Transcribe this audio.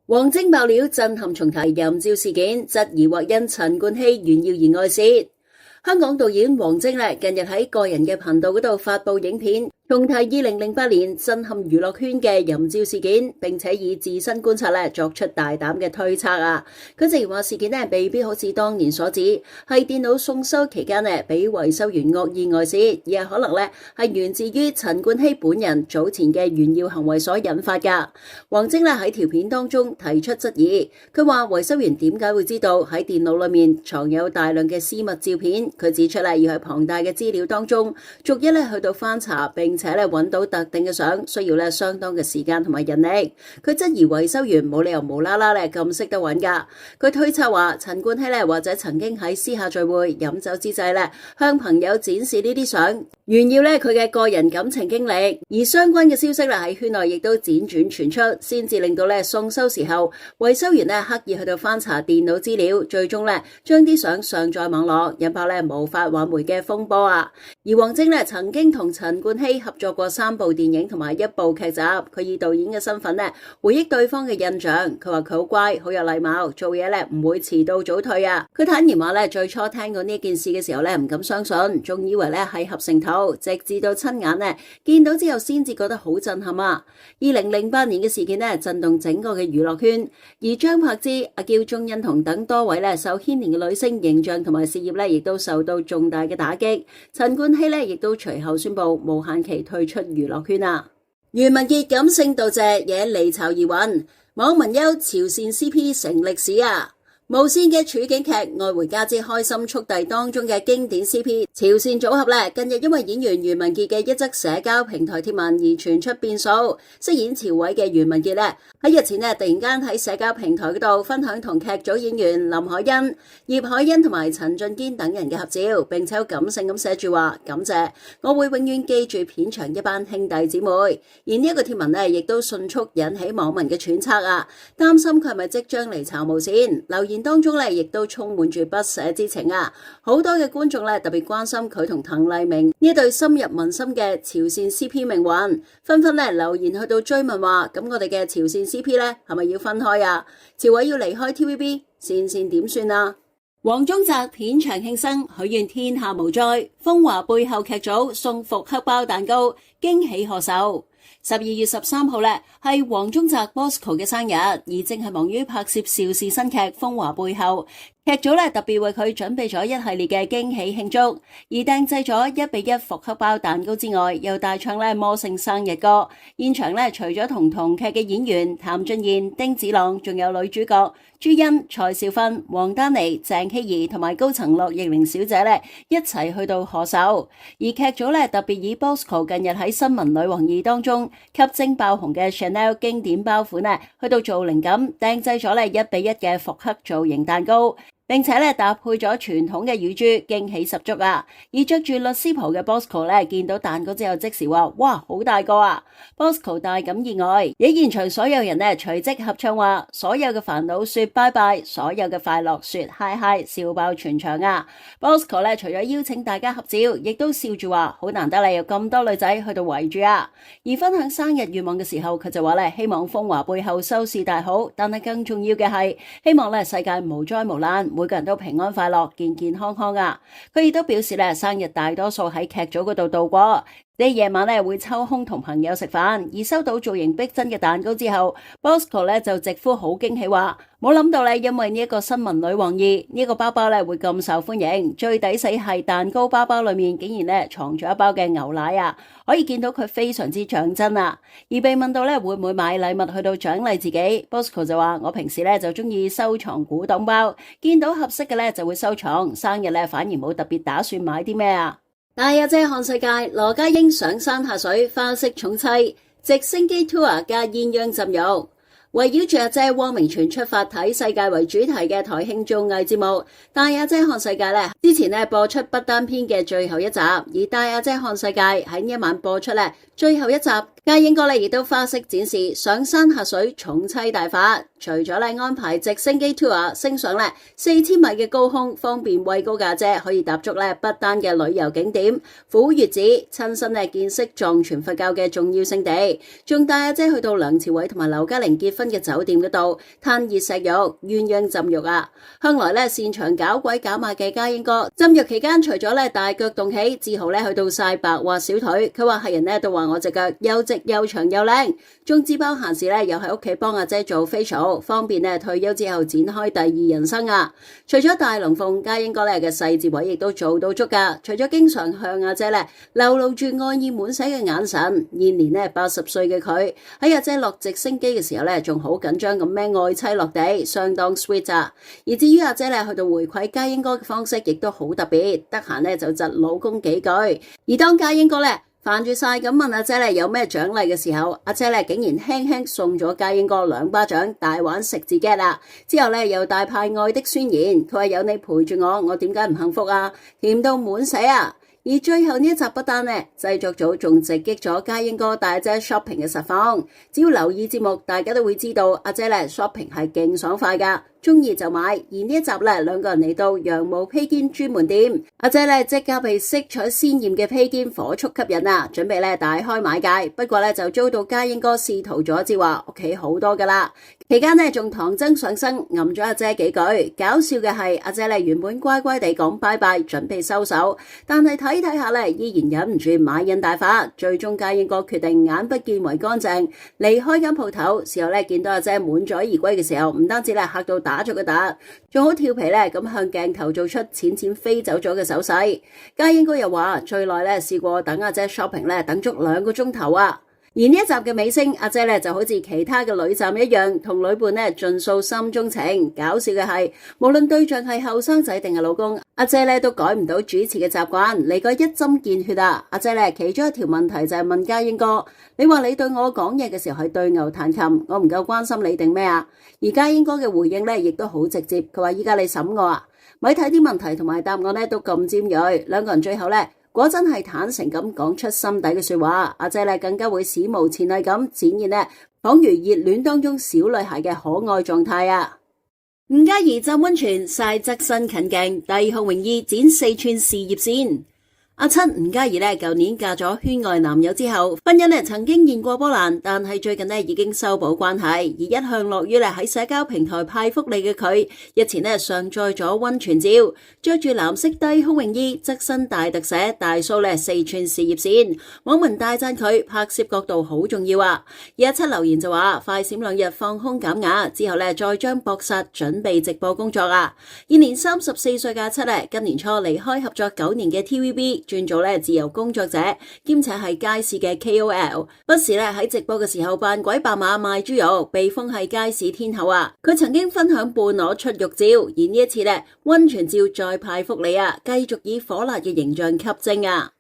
王晶爆料震撼重提淫照事件，質疑或因陳冠希炫耀而外泄。香港導演王晶近日喺個人嘅頻道嗰度發布影片，重提2008年震撼娛樂圈嘅淫照事件，並且以自身觀察作出大膽嘅推測啊！佢直言話事件未必好似當年所指係電腦送修期間俾維修員惡意外泄，而係可能係源自於陳冠希本人早前嘅炫耀行為所引發噶。王晶喺條片當中提出質疑，佢話維修員點解會知道喺電腦裏面藏有大量嘅私密照片？佢指出要喺龐大嘅資料當中逐一去到翻查，並且揾到特定嘅相，需要相當嘅時間同埋人力。佢質疑維修員冇理由無啦啦咁識得揾噶。佢推測話陳冠希或者曾經喺私下聚會飲酒之際向朋友展示呢啲相，炫耀佢嘅個人感情經歷。而相關嘅消息喺圈內亦都輾轉傳出，先至令到送修時候維修員刻意去到翻查電腦資料，最終將啲相上載網絡，引爆無法挽回嘅風波啊！而王晶曾經同陳冠希合作過3部電影同埋1部劇集，佢以導演嘅身份回憶對方嘅印象。佢話佢好乖，好有禮貌，做嘢唔會遲到早退啊！佢坦言話最初聽過呢件事嘅時候唔敢相信，仲以為係合成圖，直至到親眼見到之後先至覺得好震撼啊！2008年嘅事件震動整個嘅娛樂圈，而張柏芝、阿嬌、鐘欣桐等多位受牽連嘅女星形象同埋事業亦都受到重大嘅打擊。陳冠希亦都隨後宣布無限期退出娛樂圈啊！袁文傑感性道謝惹離巢疑雲，網民憂朝鮮 CP 成歷史啊！無線嘅處境劇《愛回家之開心速遞》當中嘅經典 CP 朝鮮組合近日因為演員袁文傑嘅一則社交平台貼文而傳出變數。飾演朝偉嘅袁文傑喺日前突然間喺社交平台嗰度分享同劇組演員林海欣、葉海欣同埋陳俊堅等人嘅合照，並且有感性咁寫住話感謝，我會永遠記住片場一班兄弟姊妹。而呢一個貼文亦都迅速引起網民嘅揣測啊，擔心佢係咪即將離巢無線。留言當中亦都充滿住不捨之情啊！好多嘅觀眾特別關心佢同滕麗明呢一對深入民心嘅朝鮮 CP 命運，紛紛留言去到追問話：咁我哋嘅朝鮮 CP 係咪要分開啊？朝偉要離開 TVB， 線線點算啊？黃宗澤片場慶生，許願天下無災。風華背後劇組送復刻包蛋糕，驚喜賀壽。12月13號係黃宗澤 Bosco 嘅生日，而正係忙於拍攝邵氏新劇《風華背後》。劇組特別為佢準備咗一系列嘅驚喜慶祝，而訂製咗1:1復刻包蛋糕之外，又大唱魔性生日歌。現場除咗同劇嘅演員譚俊彥、丁子朗，仲有女主角朱茵、蔡少芬、王丹妮、鄭希怡同埋高層樂易玲小姐一齊去到賀壽。而劇組特別以 Bosco 近日喺新聞女王2當中吸睛爆紅嘅 Chanel 經典包款去到做靈感，訂製咗1:1嘅復刻造型蛋糕。並且搭配咗傳統嘅乳豬，驚喜十足啊！而着住律師袍嘅 Bosco 見到蛋糕之後即時話：哇，好大個啊 ！Bosco 大感意外，而現場所有人隨即合唱話：所有嘅煩惱說拜拜，所有嘅快樂說嗨嗨，笑爆全場啊 ！Bosco 除咗邀請大家合照，亦都笑住話：好難得有咁多女仔去到圍住啊！而分享生日願望嘅時候，佢就話希望風華背後收視大好，但係更重要嘅係希望世界無災無難。每個人都平安快樂、健健康康啊！佢亦都表示生日大多數喺劇組嗰度度過。你夜晚會抽空同朋友食飯，而收到造型逼真嘅蛋糕之後 ，Bosco 就直呼好驚喜，話冇諗到因為呢一個新聞女王2呢個包包會咁受歡迎，最抵死係蛋糕包包裏面竟然藏咗一包嘅牛奶啊！可以見到佢非常之講真啊！而被問到會唔會買禮物去到獎勵自己 ，Bosco 就話：我平時就中意收藏古董包，見到合適嘅就會收藏，生日反而冇特別打算買啲咩啊！大阿姐看世界，羅家英上山下水，花式寵妻，直升機 tour 加鴛鴦浸浴。圍繞住阿姐汪明荃出發睇世界為主題嘅台慶綜藝節目《大阿姐看世界》之前播出不丹篇嘅最後一集，而《大阿姐看世界》喺呢一晚播出最後一集家英哥亦都花式展示上山下水重棲大法，除咗安排直升機 tour 升上4000米嘅高空，方便畏高嘅阿姐可以踏足不丹嘅旅遊景點虎穴寺，親身見識藏傳佛教嘅重要聖地，仲帶阿姐去到梁朝偉同埋劉嘉玲結婚嘅酒店嗰度嘆熱石浴、鴛鴦浸浴啊！向來擅長搞鬼搞馬嘅家英哥，浸浴期間除咗大腳動起，自豪去到晒白滑小腿，佢話客人都話我隻腳又直又長又靚，仲自包閒時又喺屋企幫阿姐做 facial， 方便退休之後展開第二人生啊！除咗大龍鳳，家英哥嘅細節位亦都做到足噶，除咗經常向阿姐流露住愛意滿瀉嘅眼神，現年80歲嘅佢喺阿姐落直升機嘅時候仲好緊張咁孭愛妻落地，相當 sweet 啊！而至於阿姐去到回饋家英哥嘅方式亦都好特別，得閒就窒老公幾句，而當家英哥煩住晒咁問阿姐有咩獎勵嘅時候，阿姐竟然輕輕送咗家英哥2巴掌，大玩食字 get 啦！之後又大派愛的宣言，佢話有你陪住我點解唔幸福啊？甜到滿瀉啊！而最後呢一集不單製作組仲直擊咗家英哥帶阿姐 shopping 嘅實況，只要留意節目，大家都會知道阿姐shopping 係勁爽快噶。中意就買，而呢一集兩個人嚟到羊毛披肩專門店，阿姐即刻被色彩鮮豔嘅披肩火速吸引啊，準備大開買戒，不過就遭到家英哥試圖阻止，話屋企好多噶啦。期間仲唐僧上身揞咗阿姐幾句，搞笑嘅係阿姐原本乖乖地講拜拜，準備收手，但係睇下依然忍唔住買印大發，最終家英哥決定眼不見為乾淨，離開間鋪頭。事後見到阿姐滿載而歸嘅時候，唔單止嚇到打咗個突，仲好調皮咁向鏡頭做出淺淺飛走咗嘅手勢。家英哥又話最耐試過等阿姐 shopping 等足2個鐘頭啊！而呢一集嘅尾聲，阿姐就好似其他嘅女站一樣，同女伴盡訴心中情。搞笑嘅係，無論對象係後生仔定係老公，阿姐都改唔到主持嘅習慣，嚟個一針見血啊！阿姐其中一條問題就係問家英哥：你話你對我講嘢嘅時候係對牛彈琴，我唔夠關心你定咩啊？而家英哥嘅回應亦都好直接，佢話依家你審我啊！咪睇啲問題同埋答案都咁尖銳，兩個人最後果真係坦誠咁講出心底嘅說話，阿姐更加會史無前例咁展現仿如熱戀當中小女孩嘅可愛狀態啊！吳嘉儀浸溫泉曬側身近鏡，帝漢泳衣展4寸事業線。阿七吳嘉儀舊年嫁咗圈外男友之後，婚姻曾經現過波瀾，但係最近已經修補關係。而一向樂於喺社交平台派福利嘅佢，日前上載咗溫泉照，着住藍色低胸泳衣，側身大特寫，大 show 4寸事業線。網民大讚佢拍攝角度好重要啊！而阿七留言就話：快閃2日放空減壓，之後再將搏殺準備直播工作啊！現年34歲嘅阿七今年初離開合作9年嘅 TVB。轉做自由工作者，兼且係街市嘅 KOL， 不時喺直播嘅時候扮鬼白馬賣豬肉，被封係街市天后啊！佢曾經分享半裸出浴照，而呢一次溫泉照再派福利啊，繼續以火辣嘅形象吸睛啊！